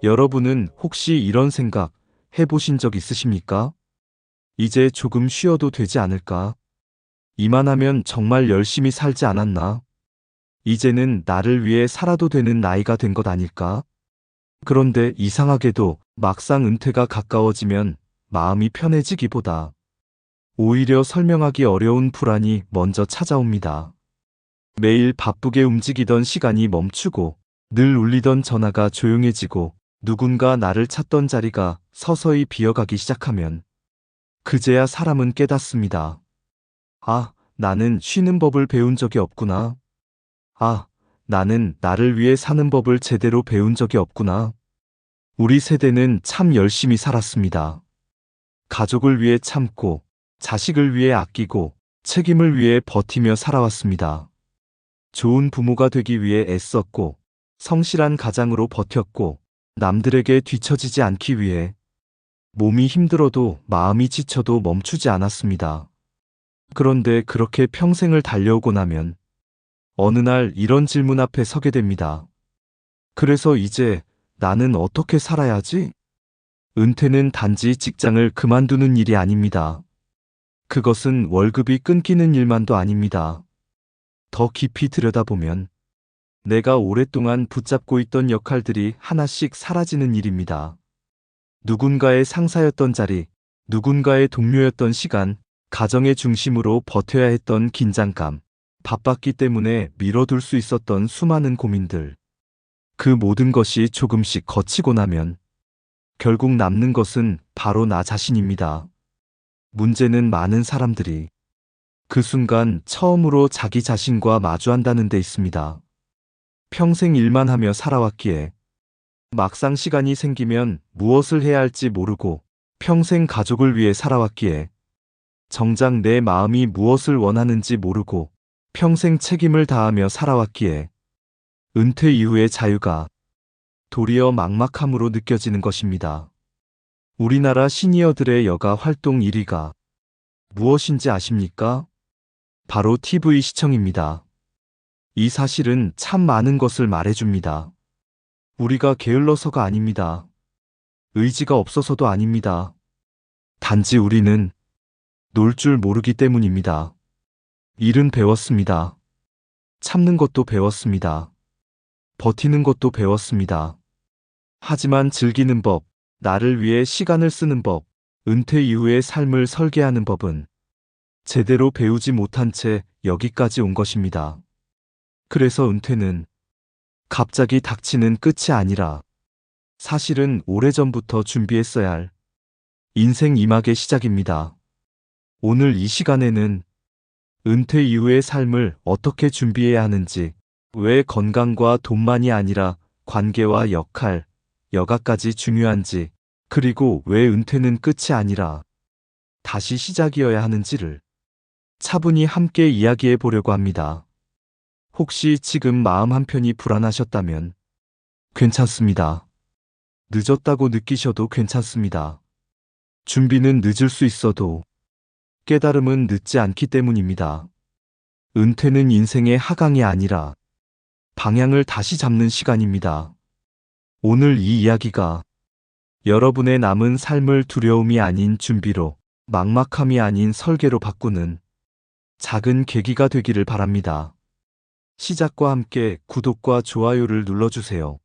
여러분은 혹시 이런 생각 해보신 적 있으십니까? 이제 조금 쉬어도 되지 않을까? 이만하면 정말 열심히 살지 않았나? 이제는 나를 위해 살아도 되는 나이가 된 것 아닐까? 그런데 이상하게도 막상 은퇴가 가까워지면 마음이 편해지기보다 오히려 설명하기 어려운 불안이 먼저 찾아옵니다. 매일 바쁘게 움직이던 시간이 멈추고 늘 울리던 전화가 조용해지고 누군가 나를 찾던 자리가 서서히 비어가기 시작하면 그제야 사람은 깨닫습니다. 아, 나는 쉬는 법을 배운 적이 없구나. 아, 나는 나를 위해 사는 법을 제대로 배운 적이 없구나. 우리 세대는 참 열심히 살았습니다. 가족을 위해 참고, 자식을 위해 아끼고, 책임을 위해 버티며 살아왔습니다. 좋은 부모가 되기 위해 애썼고, 성실한 가장으로 버텼고, 남들에게 뒤처지지 않기 위해 몸이 힘들어도 마음이 지쳐도 멈추지 않았습니다. 그런데 그렇게 평생을 달려오고 나면 어느 날 이런 질문 앞에 서게 됩니다. 그래서 이제 나는 어떻게 살아야지? 은퇴는 단지 직장을 그만두는 일이 아닙니다. 그것은 월급이 끊기는 일만도 아닙니다. 더 깊이 들여다보면 내가 오랫동안 붙잡고 있던 역할들이 하나씩 사라지는 일입니다. 누군가의 상사였던 자리, 누군가의 동료였던 시간, 가정의 중심으로 버텨야 했던 긴장감, 바빴기 때문에 미뤄둘 수 있었던 수많은 고민들. 그 모든 것이 조금씩 거치고 나면 결국 남는 것은 바로 나 자신입니다. 문제는 많은 사람들이 그 순간 처음으로 자기 자신과 마주한다는 데 있습니다. 평생 일만 하며 살아왔기에 막상 시간이 생기면 무엇을 해야 할지 모르고 평생 가족을 위해 살아왔기에 정작 내 마음이 무엇을 원하는지 모르고 평생 책임을 다하며 살아왔기에 은퇴 이후의 자유가 도리어 막막함으로 느껴지는 것입니다. 우리나라 시니어들의 여가 활동 1위가 무엇인지 아십니까? 바로 TV 시청입니다. 이 사실은 참 많은 것을 말해줍니다. 우리가 게을러서가 아닙니다. 의지가 없어서도 아닙니다. 단지 우리는 놀 줄 모르기 때문입니다. 일은 배웠습니다. 참는 것도 배웠습니다. 버티는 것도 배웠습니다. 하지만 즐기는 법, 나를 위해 시간을 쓰는 법, 은퇴 이후의 삶을 설계하는 법은 제대로 배우지 못한 채 여기까지 온 것입니다. 그래서 은퇴는 갑자기 닥치는 끝이 아니라 사실은 오래전부터 준비했어야 할 인생 2막의 시작입니다. 오늘 이 시간에는 은퇴 이후의 삶을 어떻게 준비해야 하는지, 왜 건강과 돈만이 아니라 관계와 역할, 여가까지 중요한지, 그리고 왜 은퇴는 끝이 아니라 다시 시작이어야 하는지를 차분히 함께 이야기해 보려고 합니다. 혹시 지금 마음 한편이 불안하셨다면 괜찮습니다. 늦었다고 느끼셔도 괜찮습니다. 준비는 늦을 수 있어도 깨달음은 늦지 않기 때문입니다. 은퇴는 인생의 하강이 아니라 방향을 다시 잡는 시간입니다. 오늘 이 이야기가 여러분의 남은 삶을 두려움이 아닌 준비로, 막막함이 아닌 설계로 바꾸는 작은 계기가 되기를 바랍니다. 시작과 함께 구독과 좋아요를 눌러주세요.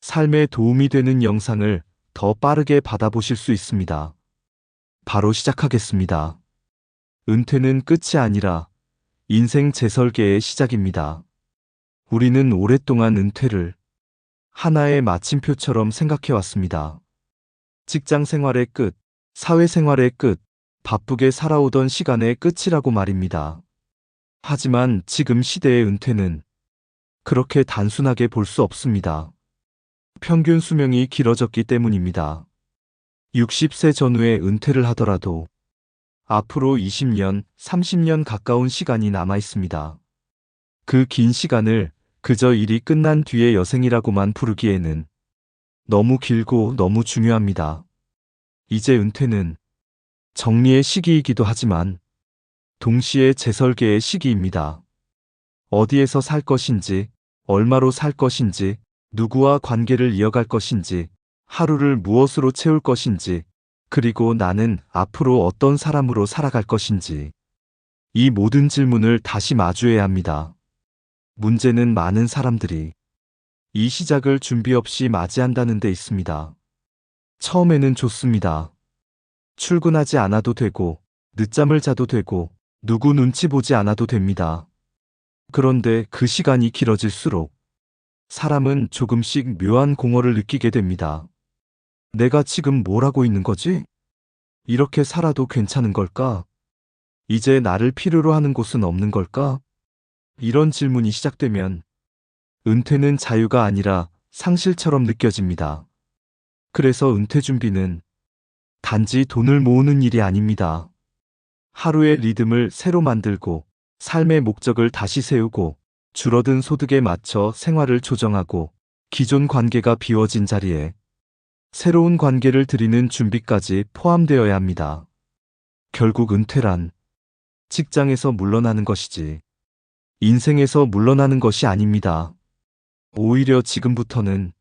삶에 도움이 되는 영상을 더 빠르게 받아보실 수 있습니다. 바로 시작하겠습니다. 은퇴는 끝이 아니라 인생 재설계의 시작입니다. 우리는 오랫동안 은퇴를 하나의 마침표처럼 생각해왔습니다. 직장 생활의 끝, 사회 생활의 끝, 바쁘게 살아오던 시간의 끝이라고 말입니다. 하지만 지금 시대의 은퇴는 그렇게 단순하게 볼 수 없습니다. 평균 수명이 길어졌기 때문입니다. 60세 전후에 은퇴를 하더라도 앞으로 20년, 30년 가까운 시간이 남아 있습니다. 그 긴 시간을 그저 일이 끝난 뒤의 여생이라고만 부르기에는 너무 길고 너무 중요합니다. 이제 은퇴는 정리의 시기이기도 하지만 동시에 재설계의 시기입니다. 어디에서 살 것인지, 얼마로 살 것인지, 누구와 관계를 이어갈 것인지, 하루를 무엇으로 채울 것인지, 그리고 나는 앞으로 어떤 사람으로 살아갈 것인지. 이 모든 질문을 다시 마주해야 합니다. 문제는 많은 사람들이 이 시작을 준비 없이 맞이한다는 데 있습니다. 처음에는 좋습니다. 출근하지 않아도 되고, 늦잠을 자도 되고, 누구 눈치 보지 않아도 됩니다. 그런데 그 시간이 길어질수록 사람은 조금씩 묘한 공허를 느끼게 됩니다. 내가 지금 뭘 하고 있는 거지? 이렇게 살아도 괜찮은 걸까? 이제 나를 필요로 하는 곳은 없는 걸까? 이런 질문이 시작되면 은퇴는 자유가 아니라 상실처럼 느껴집니다. 그래서 은퇴 준비는 단지 돈을 모으는 일이 아닙니다. 하루의 리듬을 새로 만들고 삶의 목적을 다시 세우고 줄어든 소득에 맞춰 생활을 조정하고 기존 관계가 비워진 자리에 새로운 관계를 들이는 준비까지 포함되어야 합니다. 결국 은퇴란 직장에서 물러나는 것이지 인생에서 물러나는 것이 아닙니다. 오히려 지금부터는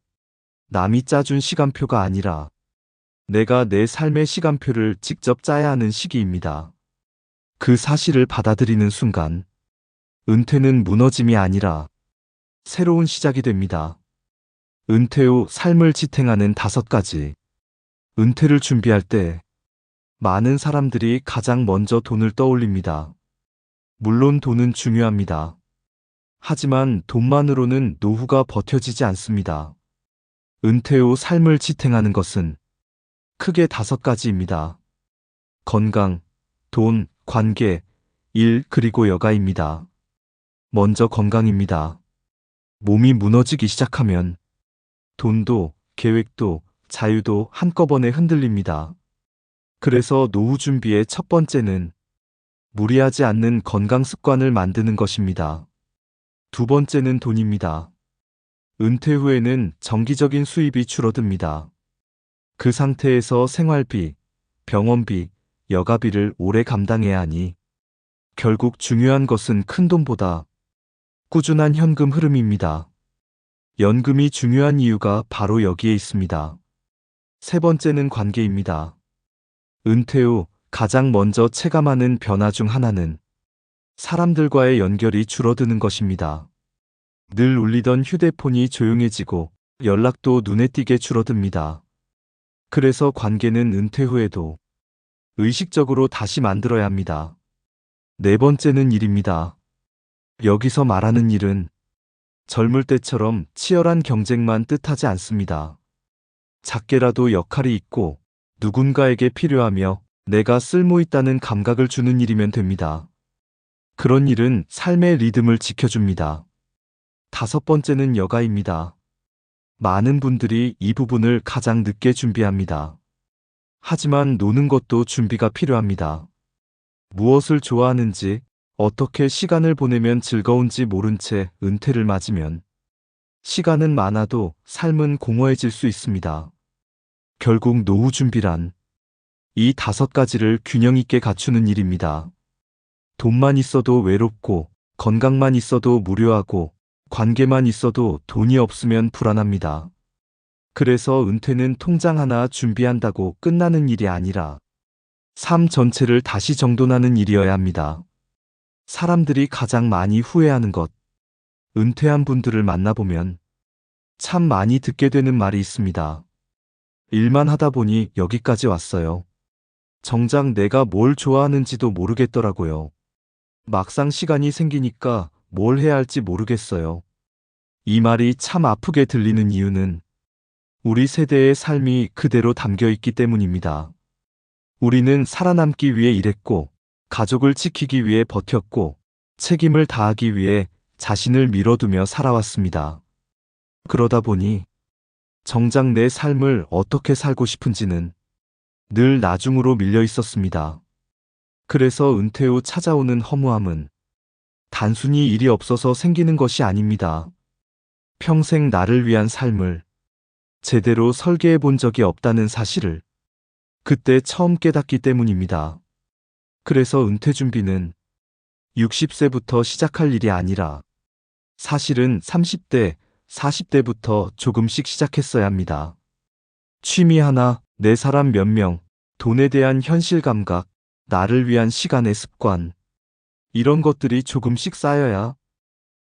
남이 짜준 시간표가 아니라 내가 내 삶의 시간표를 직접 짜야 하는 시기입니다. 그 사실을 받아들이는 순간 은퇴는 무너짐이 아니라 새로운 시작이 됩니다. 은퇴 후 삶을 지탱하는 5가지. 은퇴를 준비할 때 많은 사람들이 가장 먼저 돈을 떠올립니다. 물론 돈은 중요합니다. 하지만 돈만으로는 노후가 버텨지지 않습니다. 은퇴 후 삶을 지탱하는 것은 크게 5가지입니다. 건강, 돈, 관계, 일, 그리고 여가입니다. 먼저 건강입니다. 몸이 무너지기 시작하면 돈도, 계획도, 자유도 한꺼번에 흔들립니다. 그래서 노후 준비의 첫 번째는 무리하지 않는 건강 습관을 만드는 것입니다. 두 번째는 돈입니다. 은퇴 후에는 정기적인 수입이 줄어듭니다. 그 상태에서 생활비, 병원비, 여가비를 오래 감당해야 하니 결국 중요한 것은 큰돈보다 꾸준한 현금 흐름입니다. 연금이 중요한 이유가 바로 여기에 있습니다. 세 번째는 관계입니다. 은퇴 후 가장 먼저 체감하는 변화 중 하나는 사람들과의 연결이 줄어드는 것입니다. 늘 울리던 휴대폰이 조용해지고 연락도 눈에 띄게 줄어듭니다. 그래서 관계는 은퇴 후에도 의식적으로 다시 만들어야 합니다. 네 번째는 일입니다. 여기서 말하는 일은 젊을 때처럼 치열한 경쟁만 뜻하지 않습니다. 작게라도 역할이 있고 누군가에게 필요하며 내가 쓸모 있다는 감각을 주는 일이면 됩니다. 그런 일은 삶의 리듬을 지켜줍니다. 5번째는 여가입니다. 많은 분들이 이 부분을 가장 늦게 준비합니다. 하지만 노는 것도 준비가 필요합니다. 무엇을 좋아하는지, 어떻게 시간을 보내면 즐거운지 모른 채 은퇴를 맞으면 시간은 많아도 삶은 공허해질 수 있습니다. 결국 노후 준비란 이 5가지를 균형 있게 갖추는 일입니다. 돈만 있어도 외롭고, 건강만 있어도 무료하고, 관계만 있어도 돈이 없으면 불안합니다. 그래서 은퇴는 통장 하나 준비한다고 끝나는 일이 아니라 삶 전체를 다시 정돈하는 일이어야 합니다. 사람들이 가장 많이 후회하는 것, 은퇴한 분들을 만나보면 참 많이 듣게 되는 말이 있습니다. 일만 하다 보니 여기까지 왔어요. 정작 내가 뭘 좋아하는지도 모르겠더라고요. 막상 시간이 생기니까 뭘 해야 할지 모르겠어요. 이 말이 참 아프게 들리는 이유는 우리 세대의 삶이 그대로 담겨 있기 때문입니다. 우리는 살아남기 위해 일했고, 가족을 지키기 위해 버텼고, 책임을 다하기 위해 자신을 밀어두며 살아왔습니다. 그러다 보니 정작 내 삶을 어떻게 살고 싶은지는 늘 나중으로 밀려 있었습니다. 그래서 은퇴 후 찾아오는 허무함은 단순히 일이 없어서 생기는 것이 아닙니다. 평생 나를 위한 삶을 제대로 설계해 본 적이 없다는 사실을 그때 처음 깨닫기 때문입니다. 그래서 은퇴 준비는 60세부터 시작할 일이 아니라 사실은 30대, 40대부터 조금씩 시작했어야 합니다. 취미 하나, 내 사람 몇 명, 돈에 대한 현실 감각, 나를 위한 시간의 습관. 이런 것들이 조금씩 쌓여야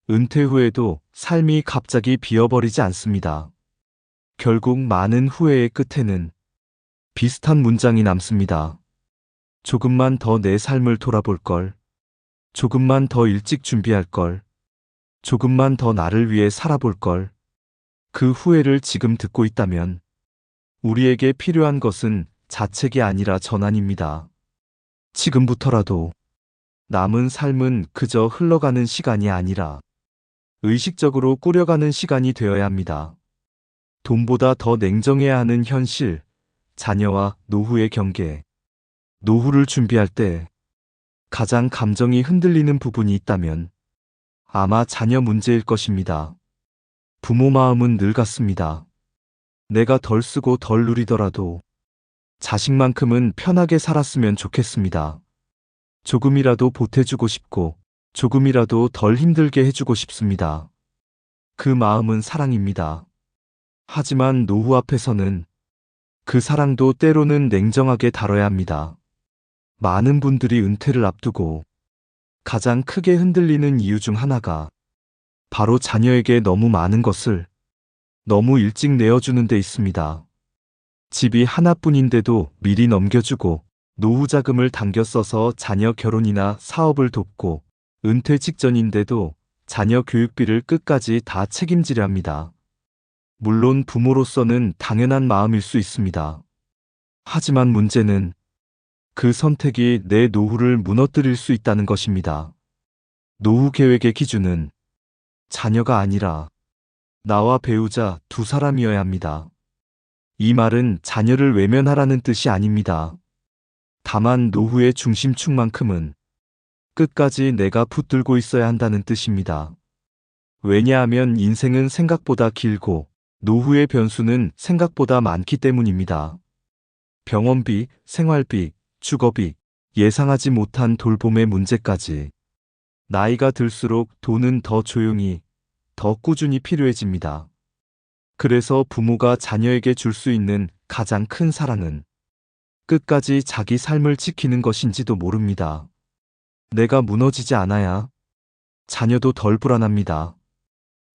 은퇴 후에도 삶이 갑자기 비어버리지 않습니다. 결국 많은 후회의 끝에는 비슷한 문장이 남습니다. 조금만 더 내 삶을 돌아볼 걸. 조금만 더 일찍 준비할 걸. 조금만 더 나를 위해 살아볼 걸. 그 후회를 지금 듣고 있다면 우리에게 필요한 것은 자책이 아니라 전환입니다. 지금부터라도 남은 삶은 그저 흘러가는 시간이 아니라 의식적으로 꾸려가는 시간이 되어야 합니다. 돈보다 더 냉정해야 하는 현실, 자녀와 노후의 경계. 노후를 준비할 때 가장 감정이 흔들리는 부분이 있다면 아마 자녀 문제일 것입니다. 부모 마음은 늘 같습니다. 내가 덜 쓰고 덜 누리더라도 자식만큼은 편하게 살았으면 좋겠습니다. 조금이라도 보태주고 싶고 조금이라도 덜 힘들게 해주고 싶습니다. 그 마음은 사랑입니다. 하지만 노후 앞에서는 그 사랑도 때로는 냉정하게 다뤄야 합니다. 많은 분들이 은퇴를 앞두고 가장 크게 흔들리는 이유 중 하나가 바로 자녀에게 너무 많은 것을 너무 일찍 내어주는 데 있습니다. 집이 하나뿐인데도 미리 넘겨주고 노후 자금을 당겨 써서 자녀 결혼이나 사업을 돕고 은퇴 직전인데도 자녀 교육비를 끝까지 다 책임지려 합니다. 물론 부모로서는 당연한 마음일 수 있습니다. 하지만 문제는 그 선택이 내 노후를 무너뜨릴 수 있다는 것입니다. 노후 계획의 기준은 자녀가 아니라 나와 배우자 두 사람이어야 합니다. 이 말은 자녀를 외면하라는 뜻이 아닙니다. 다만 노후의 중심축만큼은 끝까지 내가 붙들고 있어야 한다는 뜻입니다. 왜냐하면 인생은 생각보다 길고 노후의 변수는 생각보다 많기 때문입니다. 병원비, 생활비, 주거비, 예상하지 못한 돌봄의 문제까지. 나이가 들수록 돈은 더 조용히, 더 꾸준히 필요해집니다. 그래서 부모가 자녀에게 줄 수 있는 가장 큰 사랑은 끝까지 자기 삶을 지키는 것인지도 모릅니다. 내가 무너지지 않아야 자녀도 덜 불안합니다.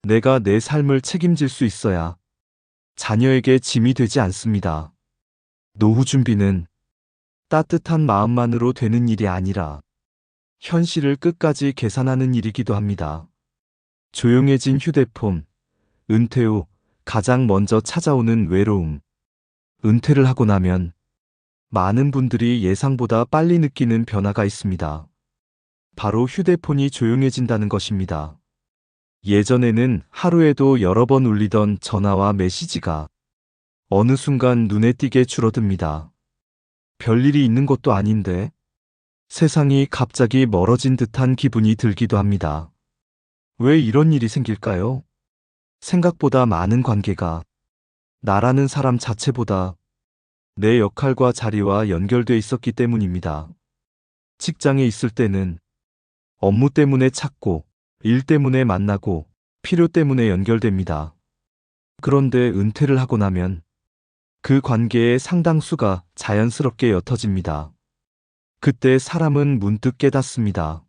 내가 내 삶을 책임질 수 있어야 자녀에게 짐이 되지 않습니다. 노후 준비는 따뜻한 마음만으로 되는 일이 아니라 현실을 끝까지 계산하는 일이기도 합니다. 조용해진 휴대폰, 은퇴 후 가장 먼저 찾아오는 외로움. 은퇴를 하고 나면 많은 분들이 예상보다 빨리 느끼는 변화가 있습니다. 바로 휴대폰이 조용해진다는 것입니다. 예전에는 하루에도 여러 번 울리던 전화와 메시지가 어느 순간 눈에 띄게 줄어듭니다. 별일이 있는 것도 아닌데 세상이 갑자기 멀어진 듯한 기분이 들기도 합니다. 왜 이런 일이 생길까요? 생각보다 많은 관계가 나라는 사람 자체보다 내 역할과 자리와 연결돼 있었기 때문입니다. 직장에 있을 때는 업무 때문에 찾고, 일 때문에 만나고, 필요 때문에 연결됩니다. 그런데 은퇴를 하고 나면 그 관계의 상당수가 자연스럽게 옅어집니다. 그때 사람은 문득 깨닫습니다.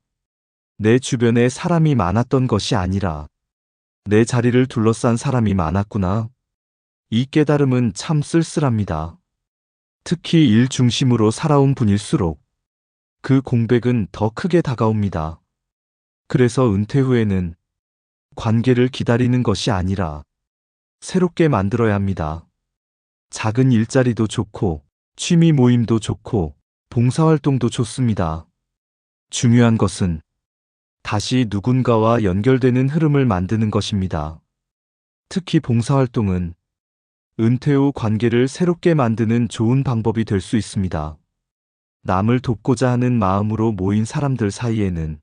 내 주변에 사람이 많았던 것이 아니라 내 자리를 둘러싼 사람이 많았구나. 이 깨달음은 참 쓸쓸합니다. 특히 일 중심으로 살아온 분일수록 그 공백은 더 크게 다가옵니다. 그래서 은퇴 후에는 관계를 기다리는 것이 아니라 새롭게 만들어야 합니다. 작은 일자리도 좋고, 취미 모임도 좋고, 봉사활동도 좋습니다. 중요한 것은 다시 누군가와 연결되는 흐름을 만드는 것입니다. 특히 봉사활동은 은퇴 후 관계를 새롭게 만드는 좋은 방법이 될 수 있습니다. 남을 돕고자 하는 마음으로 모인 사람들 사이에는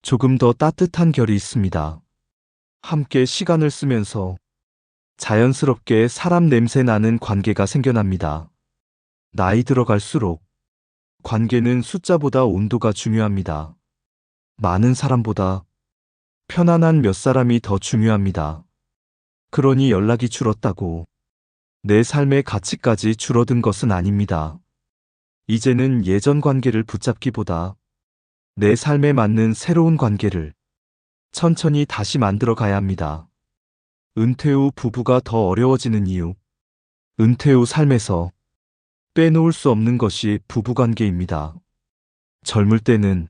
조금 더 따뜻한 결이 있습니다. 함께 시간을 쓰면서 자연스럽게 사람 냄새 나는 관계가 생겨납니다. 나이 들어갈수록 관계는 숫자보다 온도가 중요합니다. 많은 사람보다 편안한 몇 사람이 더 중요합니다. 그러니 연락이 줄었다고 내 삶의 가치까지 줄어든 것은 아닙니다. 이제는 예전 관계를 붙잡기보다 내 삶에 맞는 새로운 관계를 천천히 다시 만들어 가야 합니다. 은퇴 후 부부가 더 어려워지는 이유. 은퇴 후 삶에서 빼놓을 수 없는 것이 부부관계입니다. 젊을 때는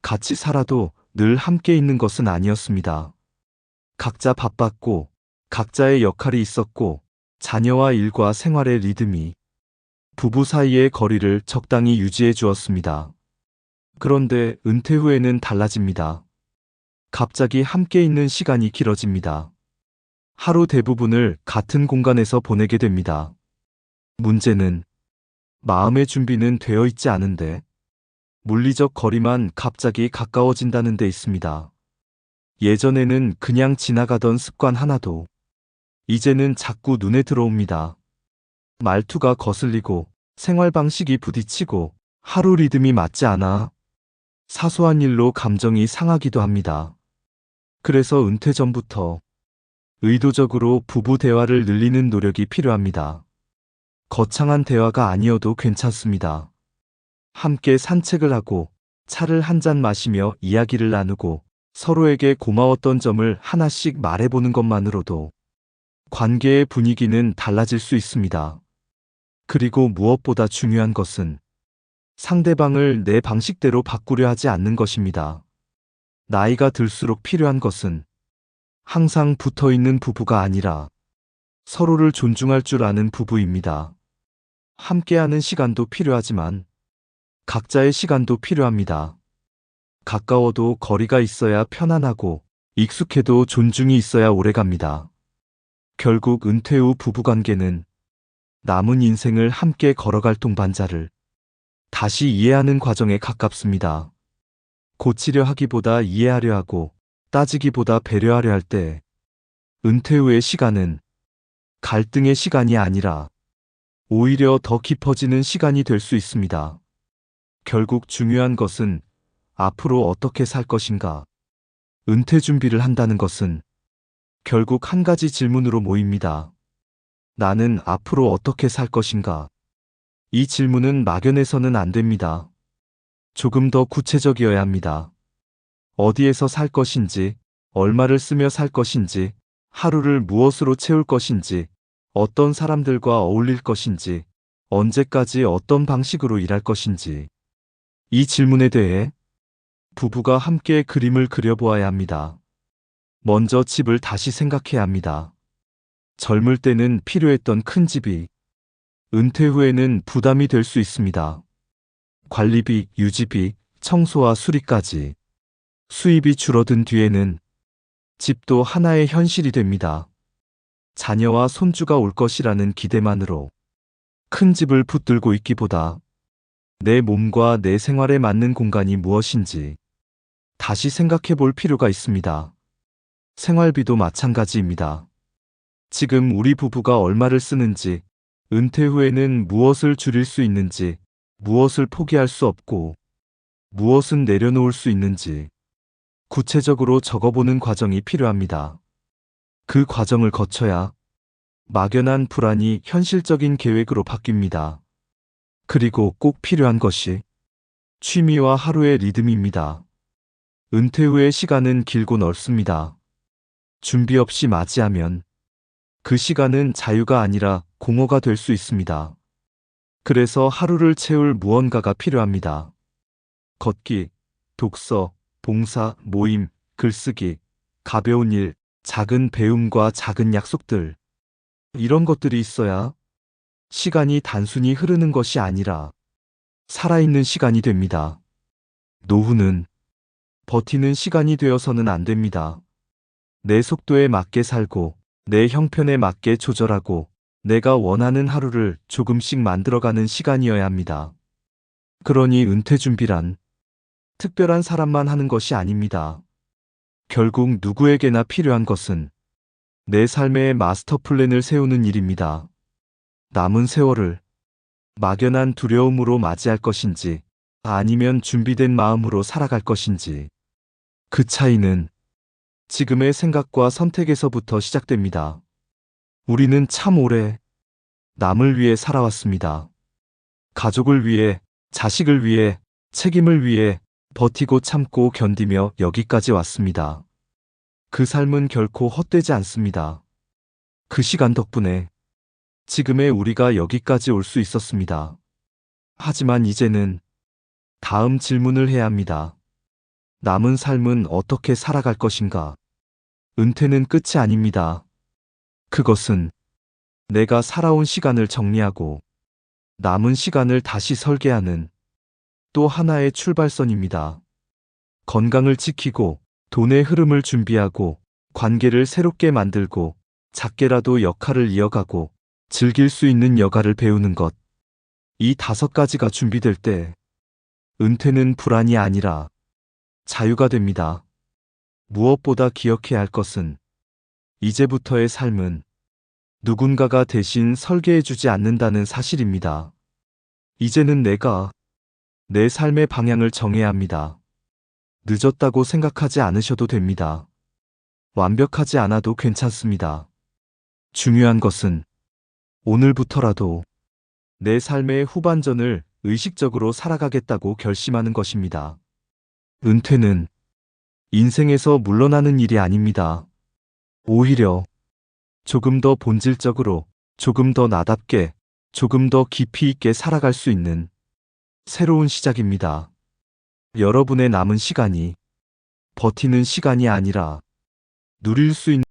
같이 살아도 늘 함께 있는 것은 아니었습니다. 각자 바빴고 각자의 역할이 있었고 자녀와 일과 생활의 리듬이 부부 사이의 거리를 적당히 유지해 주었습니다. 그런데 은퇴 후에는 달라집니다. 갑자기 함께 있는 시간이 길어집니다. 하루 대부분을 같은 공간에서 보내게 됩니다. 문제는 마음의 준비는 되어 있지 않은데 물리적 거리만 갑자기 가까워진다는 데 있습니다. 예전에는 그냥 지나가던 습관 하나도 이제는 자꾸 눈에 들어옵니다. 말투가 거슬리고 생활 방식이 부딪히고 하루 리듬이 맞지 않아 사소한 일로 감정이 상하기도 합니다. 그래서 은퇴 전부터 의도적으로 부부 대화를 늘리는 노력이 필요합니다. 거창한 대화가 아니어도 괜찮습니다. 함께 산책을 하고 차를 한 잔 마시며 이야기를 나누고 서로에게 고마웠던 점을 하나씩 말해보는 것만으로도 관계의 분위기는 달라질 수 있습니다. 그리고 무엇보다 중요한 것은 상대방을 내 방식대로 바꾸려 하지 않는 것입니다. 나이가 들수록 필요한 것은 항상 붙어 있는 부부가 아니라 서로를 존중할 줄 아는 부부입니다. 함께하는 시간도 필요하지만 각자의 시간도 필요합니다. 가까워도 거리가 있어야 편안하고 익숙해도 존중이 있어야 오래갑니다. 결국 은퇴 후 부부관계는 남은 인생을 함께 걸어갈 동반자를 다시 이해하는 과정에 가깝습니다. 고치려 하기보다 이해하려 하고 따지기보다 배려하려 할 때 은퇴 후의 시간은 갈등의 시간이 아니라 오히려 더 깊어지는 시간이 될 수 있습니다. 결국 중요한 것은 앞으로 어떻게 살 것인가. 은퇴 준비를 한다는 것은 결국 한 가지 질문으로 모입니다. 나는 앞으로 어떻게 살 것인가? 이 질문은 막연해서는 안 됩니다. 조금 더 구체적이어야 합니다. 어디에서 살 것인지, 얼마를 쓰며 살 것인지, 하루를 무엇으로 채울 것인지, 어떤 사람들과 어울릴 것인지, 언제까지 어떤 방식으로 일할 것인지. 이 질문에 대해 부부가 함께 그림을 그려보아야 합니다. 먼저 집을 다시 생각해야 합니다. 젊을 때는 필요했던 큰 집이 은퇴 후에는 부담이 될 수 있습니다. 관리비, 유지비, 청소와 수리까지. 수입이 줄어든 뒤에는 집도 하나의 현실이 됩니다. 자녀와 손주가 올 것이라는 기대만으로 큰 집을 붙들고 있기보다 내 몸과 내 생활에 맞는 공간이 무엇인지 다시 생각해 볼 필요가 있습니다. 생활비도 마찬가지입니다. 지금 우리 부부가 얼마를 쓰는지, 은퇴 후에는 무엇을 줄일 수 있는지, 무엇을 포기할 수 없고, 무엇은 내려놓을 수 있는지 구체적으로 적어보는 과정이 필요합니다. 그 과정을 거쳐야 막연한 불안이 현실적인 계획으로 바뀝니다. 그리고 꼭 필요한 것이 취미와 하루의 리듬입니다. 은퇴 후의 시간은 길고 넓습니다. 준비 없이 맞이하면 그 시간은 자유가 아니라 공허가 될 수 있습니다. 그래서 하루를 채울 무언가가 필요합니다. 걷기, 독서, 봉사, 모임, 글쓰기, 가벼운 일, 작은 배움과 작은 약속들. 이런 것들이 있어야 시간이 단순히 흐르는 것이 아니라 살아있는 시간이 됩니다. 노후는 버티는 시간이 되어서는 안 됩니다. 내 속도에 맞게 살고 내 형편에 맞게 조절하고 내가 원하는 하루를 조금씩 만들어가는 시간이어야 합니다. 그러니 은퇴 준비란 특별한 사람만 하는 것이 아닙니다. 결국 누구에게나 필요한 것은 내 삶의 마스터 플랜을 세우는 일입니다. 남은 세월을 막연한 두려움으로 맞이할 것인지 아니면 준비된 마음으로 살아갈 것인지 그 차이는 지금의 생각과 선택에서부터 시작됩니다. 우리는 참 오래 남을 위해 살아왔습니다. 가족을 위해, 자식을 위해, 책임을 위해 버티고 참고 견디며 여기까지 왔습니다. 그 삶은 결코 헛되지 않습니다. 그 시간 덕분에 지금의 우리가 여기까지 올 수 있었습니다. 하지만 이제는 다음 질문을 해야 합니다. 남은 삶은 어떻게 살아갈 것인가? 은퇴는 끝이 아닙니다. 그것은 내가 살아온 시간을 정리하고 남은 시간을 다시 설계하는 또 하나의 출발선입니다. 건강을 지키고 돈의 흐름을 준비하고 관계를 새롭게 만들고 작게라도 역할을 이어가고 즐길 수 있는 여가를 배우는 것. 이 5가지가 준비될 때 은퇴는 불안이 아니라 자유가 됩니다. 무엇보다 기억해야 할 것은 이제부터의 삶은 누군가가 대신 설계해주지 않는다는 사실입니다. 이제는 내가 내 삶의 방향을 정해야 합니다. 늦었다고 생각하지 않으셔도 됩니다. 완벽하지 않아도 괜찮습니다. 중요한 것은 오늘부터라도 내 삶의 후반전을 의식적으로 살아가겠다고 결심하는 것입니다. 은퇴는 인생에서 물러나는 일이 아닙니다. 오히려 조금 더 본질적으로, 조금 더 나답게, 조금 더 깊이 있게 살아갈 수 있는 새로운 시작입니다. 여러분의 남은 시간이 버티는 시간이 아니라 누릴 수 있는